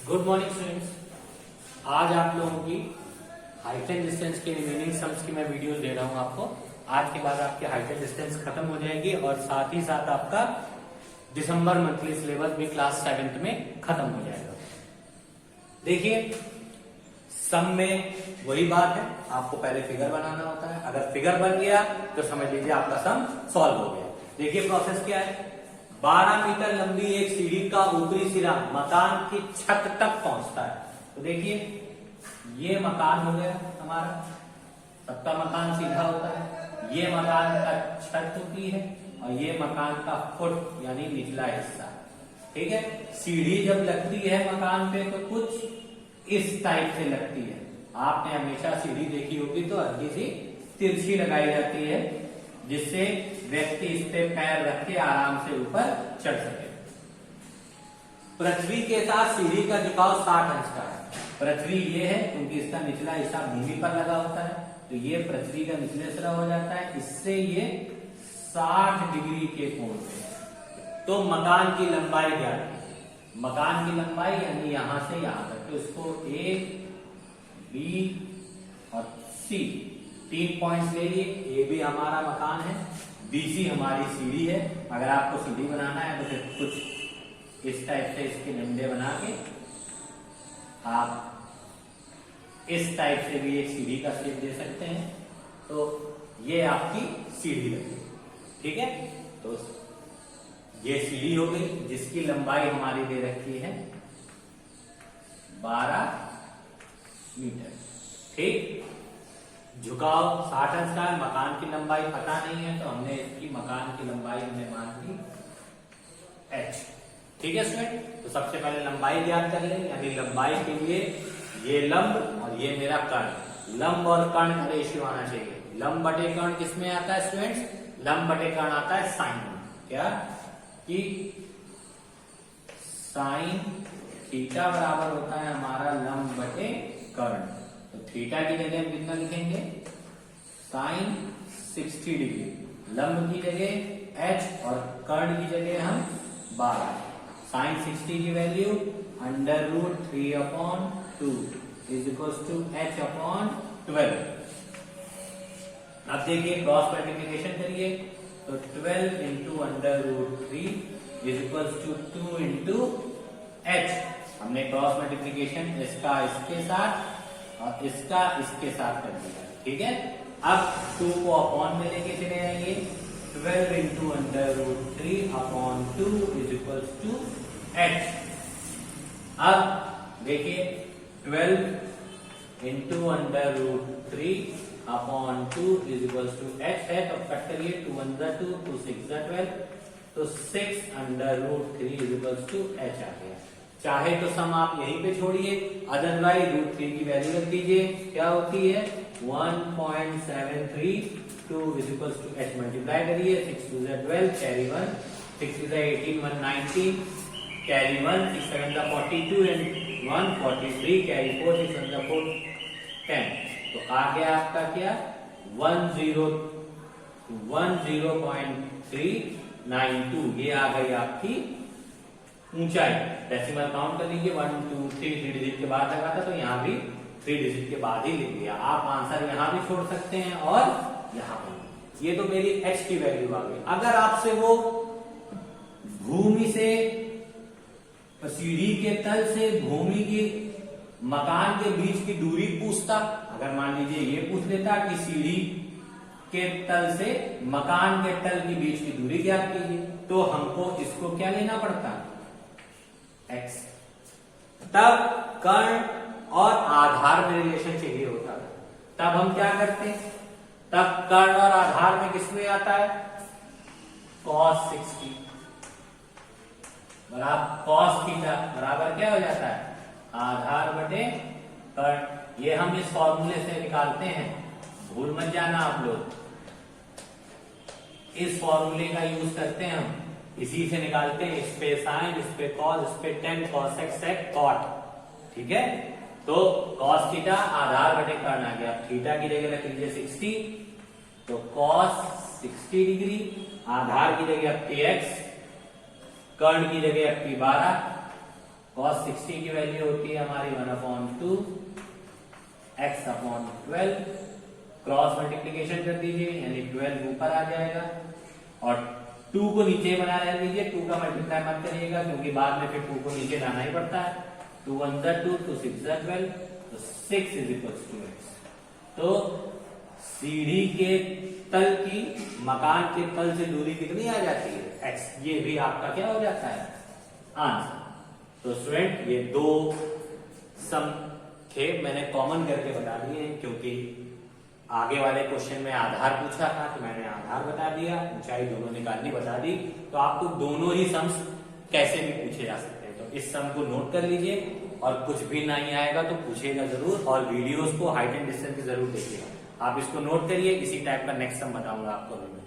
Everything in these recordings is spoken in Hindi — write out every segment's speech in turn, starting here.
Good morning students. आज आप लोगों की हाइट एंड डिस्टेंस के रिमेनिंग सम्स की मैं वीडियोस दे रहा हूं आपको। आज के बाद आपकी हाइट एंड डिस्टेंस खत्म हो जाएगी और साथ ही साथ आपका दिसंबर मंथली सिलेबस भी क्लास 7th में खत्म हो जाएगा। देखिए, सम में वही बात है, आपको पहले फिगर बनाना होता है। अगर फिगर बन गया तो समझ लीजिए आपका सम सॉल्व हो गया। देखिए प्रोसेस क्या है। 12 मीटर लंबी एक सीढ़ी का ऊपरी सिरा मकान की छत तक पहुंचता है। तो देखिए, ये मकान हो गया हमारा, सबका मकान सीधा होता है। ये मकान का छत होती है और ये मकान का फुट यानी निचला हिस्सा। ठीक है, सीढ़ी जब लगती है मकान पे तो कुछ इस टाइप से लगती है। आपने हमेशा सीढ़ी देखी होगी तो हल्की सी तिरछी लगाई जाती है, जिससे व्यक्ति इस पे पैर रख के आराम से ऊपर चढ़ सके। पृथ्वी के साथ सीढ़ी का झुकाव 60 अंश का है। पृथ्वी ये है क्योंकि इसका निचला हिस्सा भूमि पर लगा होता है, तो ये पृथ्वी का निचले सिरा हो जाता है। इससे ये 60 डिग्री के कोण पे। तो मकान की लंबाई क्या है? मकान की लंबाई यानी यहां से यहां तक, तो इसको ए, बी और सी 3 पॉइंट्स ले लिए। ए भी हमारा मकान है, बीसी हमारी सीढ़ी है। अगर आपको सीढ़ी बनाना है तो फिर कुछ इस टाइप से इसके डंडे बना के आप इस टाइप से भी एक सीढ़ी का शेप दे सकते हैं। तो ये आपकी सीढ़ी लगी। ठीक है, तो ये सीढ़ी हो गई जिसकी लंबाई हमारी दे रखी है 12 मीटर। ठीक, झुकाव 60 अंश का है। मकान की लंबाई पता नहीं है तो हमने इसकी मकान की लंबाई हमने मान ली h। ठीक है स्टूडेंट, तो सबसे पहले लंबाई ज्ञात कर लें। यानी लंबाई के लिए ये लंब और ये मेरा कर्ण, लंब और कर्ण का रेशियो आना चाहिए। लंब बटे कर्ण किसमें आता है स्टूडेंट्स? लंब बटे कर्ण आता है साइन। क्या कि साइन थीटा बराबर होता है हमारा लंब बटे कर्ण। तो थीटा की जगह हम कितना लिखेंगे? Sine 60 degree. लंब की जगह h और कर्ण की जगह हम 12। साइन 60 की value √3/2 is equal to h/12। अब देखिए क्रॉस मल्टीप्लीकेशन करिए तो 12 into √3 is equal to 2 into h। हमने क्रॉस मल्टीप्लीकेशन इसका इसके साथ और इसका इसके साथ कर दिया। ठीक है, अब 2 को अपॉन में लेके चले आएंगे। 12 into √3/2 is equal to h। अब देखिए 12 into √3/2 is equal to h है, तो कट करिए। 2 1 2, 2 6 12, तो 6 √3 इज इक्वल टू h आ गया। चाहे तो सम आप यहीं पे छोड़िए, अदरवाइज √3 की वैल्यू रख दीजिए। क्या होती है? 1.732 is equal to h। Multiply करिए। 6 2 12, कैरी 1, 6 6 18, 119, कैरी 1, 6 7 42 एंड 1 43, कैरी 4, 6 7 4 10। तो आ गया आपका क्या? 10.392। ये आ गई आपकी ऊंचाई। डेसिमल काउंट कर लीजिए। 1 2 3 3 डिजिट के बाद लगा था, तो यहाँ भी 3 डिजिट के बाद ही लिख दिया। आप आंसर यहाँ भी छोड़ सकते हैं और यहाँ पर। ये तो मेरी h की वैल्यू आ गई। अगर आपसे वो भूमि से, सीढ़ी के तल से भूमि की मकान के बीच की दूरी पूछता, अगर मान लीजिए ये पूछ लेता कि सीढ़ी के तल से मकान के तल के बीच की दूरी ज्ञात कीजिए, तो हमको इसको क्या लेना पड़ता? x। तब कर्ण और आधार में रिलेशन चाहिए होता है। तब हम क्या करते हैं? तब कर्ण और आधार में किसमें आता है? cos 60 बराबर cos थीटा बराबर क्या हो जाता है? आधार बटे कर्ण। ये हम इस फॉर्मूले से निकालते हैं, भूल मत जाना आप लोग। इस फॉर्मूले का यूज करते हैं हम, इसी से निकालते हैं। इस पे साइन, इस पे कॉस, इस पे ten, cos x sec cot। ठीक है, तो cos थीटा आधार बटे कर्ण आ गया। थीटा की जगह रख लीजिए 60, तो cos 60 डिग्री, आधार की जगह px, कर्ण की जगह p12 cos 60 की वैल्यू होती है हमारी 1/2 x/12। क्रॉस मल्टीप्लीकेशन कर दीजिए यानी 12 ऊपर आ जाएगा और 2 को नीचे बना रह दीजिए। 2 का मल्टीप्लाई मत करिएगा क्योंकि बाद में फिर 2 को नीचे लाना ही पड़ता है। 2 1 2 तो 6 12 तो 6 = 2x। तो सीढ़ी के तल की मकान के तल से दूरी कितनी आ जाती है? x। ये भी आपका क्या हो जाता है? आंसर। तो स्टूडेंट ये दो सम थे, मैंने कॉमन करके बता दिए क्योंकि आगे वाले क्वेश्चन में आधार पूछा था तो मैंने आधार बता दिया, ऊंचाई दोनों निकालनी बता दी। तो आपको दोनों ही सम्स कैसे भी पूछे जा सकते हैं। तो इस सम को नोट कर लीजिए और कुछ भी नहीं आएगा तो पूछेगा जरूर, और वीडियोस को हाइट एंड डिस्टेंस की जरूर देखिएगा। आप इसको नोट करिए, इसी टाइप का नेक्स्ट सम बताऊंगा आपको अभी मैं।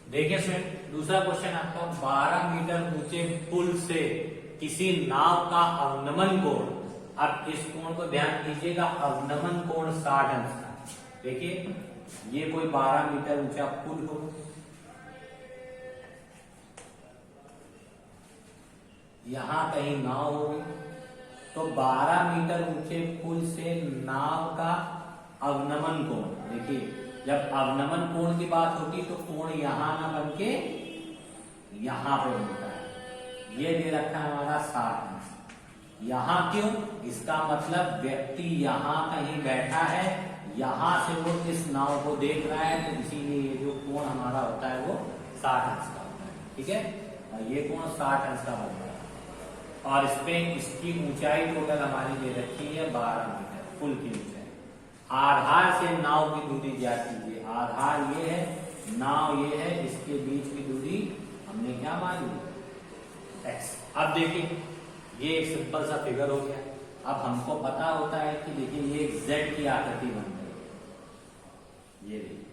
देखिए स्टूडेंट, दूसरा क्वेश्चन आपका 12 मीटर ऊंचे पुल से किसी नाव का अवनमन कोण। अब इस कोण को ध्यान दीजिएगा, अवनमन कोण 60 अंश का। देखिए ये कोई 12 मीटर ऊंचा पुल हो, यहां कहीं नाव होगी, तो 12 मीटर ऊंचे पुल से नाव का अवनमन कोण। देखिए जब अवनमन कोण की बात होती तो कोण यहां ना बन के यहां पे बनता है। ये दे रखा है हमारा 60 अंश। यहां क्यों? इसका मतलब व्यक्ति यहां कहीं बैठा है, यहां से वो इस नाव को देख रहा है, तो इसीलिए ये जो कोण हमारा होता है वो 60 अंश का होता है। ठीक है, और ये कोण 60 अंश का बनता है। और इसमें इसकी ऊंचाई टोटल हमारी दे रखी है 12 मीटर पुल की ऊंचाई। आधार से नाव की दूरी ज्ञात कीजिए। आधार ये है, नाव ये है, इसके बीच की दूरी हमने क्या मान ली? x। अब देखिए ये एक सिंपल सा फिगर हो गया। अब हमको पता होता है कि देखिए ये एक z की आकृति बन गई, ये देखिए।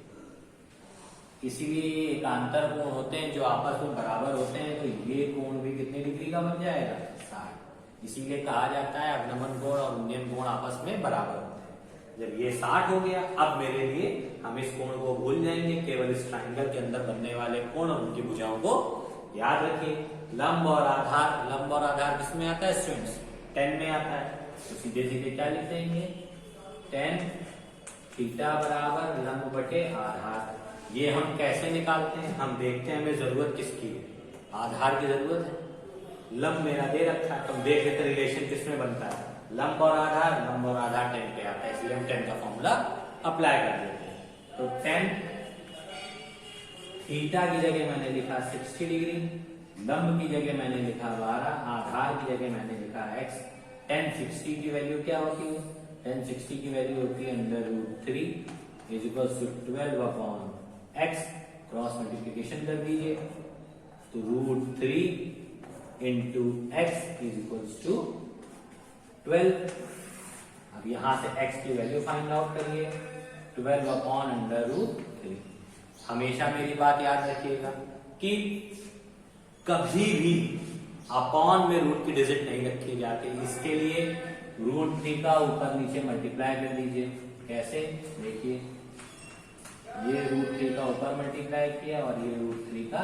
इसीलिए ये एकांतर कोण होते हैं जो आपस में बराबर होते हैं, तो ये कोण भी कितने डिग्री का बन जाएगा? 60। इसीलिए कहा जाता है अवनमन कोण और उन्नयन कोण आपस में बराबर होते हैं। जब ये 60 हो गया, अब मेरे लिए हम इस कोण को भूल जाएंगे, केवल इस ट्राइंगल के अंदर बनने वाले कोण और उनकी भुजाओं को याद रखिए। लंब और आधार, लंब और आधार किसमें आता है स्टूडेंट्स? 10 में आता है। तो सीधे सीधे क्या लिख देंगे? 10 थीटा बराबर लंब बटे आधार। ये हम कैसे निकालते हैं? हम देखते हैं हमें जरूरत किसकी है। आधार की जरूरत है, लंब मेरा दे रखा है, तो देख लेते रिलेशन किसमें बनता है। लंब और आधार, लंब और आधार 10 पे आता है, इसलिए हम 10 का फॉर्मूला अप्लाई कर देते हैं। तो 10 थीटा की जगह मैंने लिखा 60 डिग्री, लंब की जगह मैंने लिखा 12, आधार की जगह मैंने लिखा x। 10 60 की वैल्यू क्या होती है? 10 60 की वैल्यू होती है √3 = 12/x। क्रॉस मल्टीप्लीकेशन कर दीजिए, तो √3 × x = 12। अब यहां से x की वैल्यू फाइंड आउट करिए, 12/√3। हमेशा मेरी बात याद रखिएगा कि कभी भी अपॉन में रूट की डिजिट नहीं रखी जाती। इसके लिए √3 का ऊपर नीचे मल्टीप्लाई कर दीजिए। कैसे? देखिए ये √3 का ऊपर मल्टीप्लाई किया और ये √3 का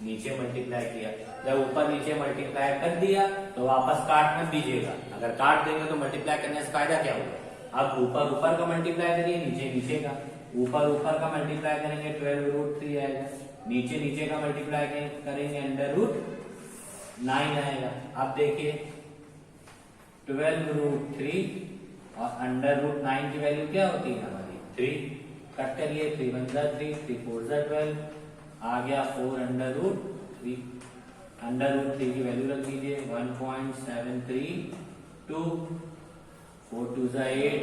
नीचे मल्टीप्लाई किया। जब ऊपर नीचे मल्टीप्लाई कर दिया तो वापस काट मत दीजिएगा, अगर काट देंगे तो मल्टीप्लाई करने से फायदा क्या होगा? अब ऊपर ऊपर का मल्टीप्लाई करिए, नीचे नीचे का। ऊपर ऊपर का मल्टीप्लाई करेंगे 12√3 आएगा, नीचे नीचे का मल्टीप्लाई करेंगे √9 आएगा। अब देखिए 12√3 और √9 की वैल्यू क्या होती है हमारी? 3। कट करिए, 3 1 3, 3 4 12, आ गया 4√3। √3 की वैल्यू रख दीजिए 1.732, 4 2 8,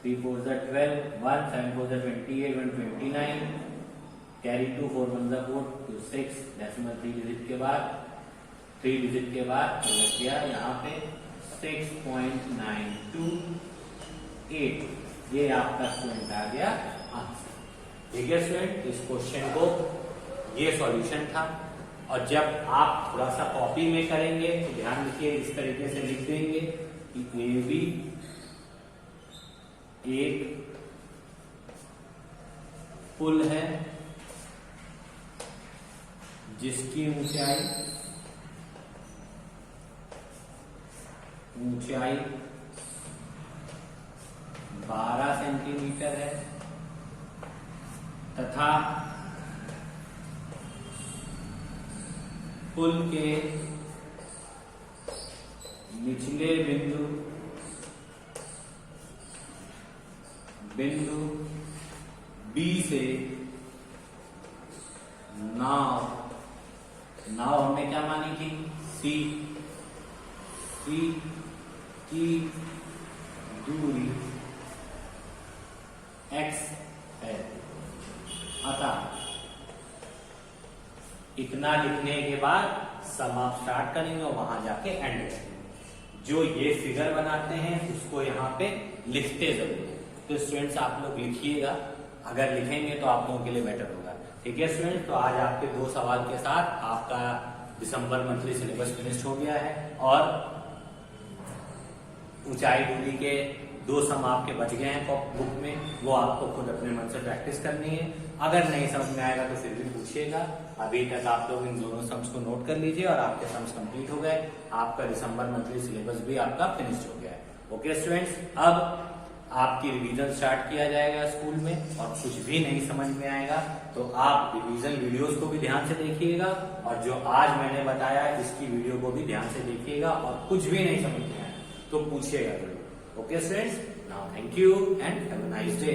3 4 12, 1 7 4 28, 129, कैरी 2, 4 1 4 to 6, डेसिमल 3 डिजिट के बाद लग गया यहाँ पे 6.928। ये आपका स्टूडेंट आ गया आंसर। ठीक है स्टूडेंट, इस क्वेश्चन को ये सॉल्यूशन था। और जब आप थोड़ा सा कॉपी में करेंगे तो ध्यान रखिए, इस तरीके से लिख देंगे कि AB एक पुल है जिसकी ऊंचाई 12 सेंटीमीटर है तथा पुल के निचले बिंदु बी से नाव हमने क्या मानी थी, सी की दूरी x है। अतः इतना लिखने के बाद सम आप स्टार्ट करेंगे और वहां जाके एंड करेंगे। जो ये फिगर बनाते हैं उसको यहाँ पे लिखते जरूर। तो स्टूडेंट्स आप लोग लिखिएगा, अगर लिखेंगे तो आप लोगों के लिए बेटर होगा। ठीक है स्टूडेंट्स, तो आज आपके 2 सवाल के साथ आपका दिसंबर मंथली सिलेबस फिनिश हो गया है और ऊंचाई दूरी के 2 सम आपके बच गए हैं बुक में, वो आपको खुद अपने मन से प्रैक्टिस करनी है। अगर नहीं समझ में आएगा तो फिर भी पूछिएगा। अभी तक आप लोग इन दोनों सम्स को नोट कर लीजिए और आपके सम्स कंप्लीट हो गए। आपका दिसंबर मंथली सिलेबस भी आपका फिनिश हो गया है। ओके स्टूडेंट्स, अब आपकी रिवीजन स्टार्ट किया जाएगा स्कूल में और कुछ भी नहीं समझ में आएगा तो आप रिवीजन वीडियोस को भी ध्यान से देखिएगा और जो आज मैंने बताया इसकी वीडियो को भी ध्यान से देखिएगा और कुछ भी नहीं समझ में आएगा तो पूछिएगा जरूर। Okay students, now thank you and have a nice day.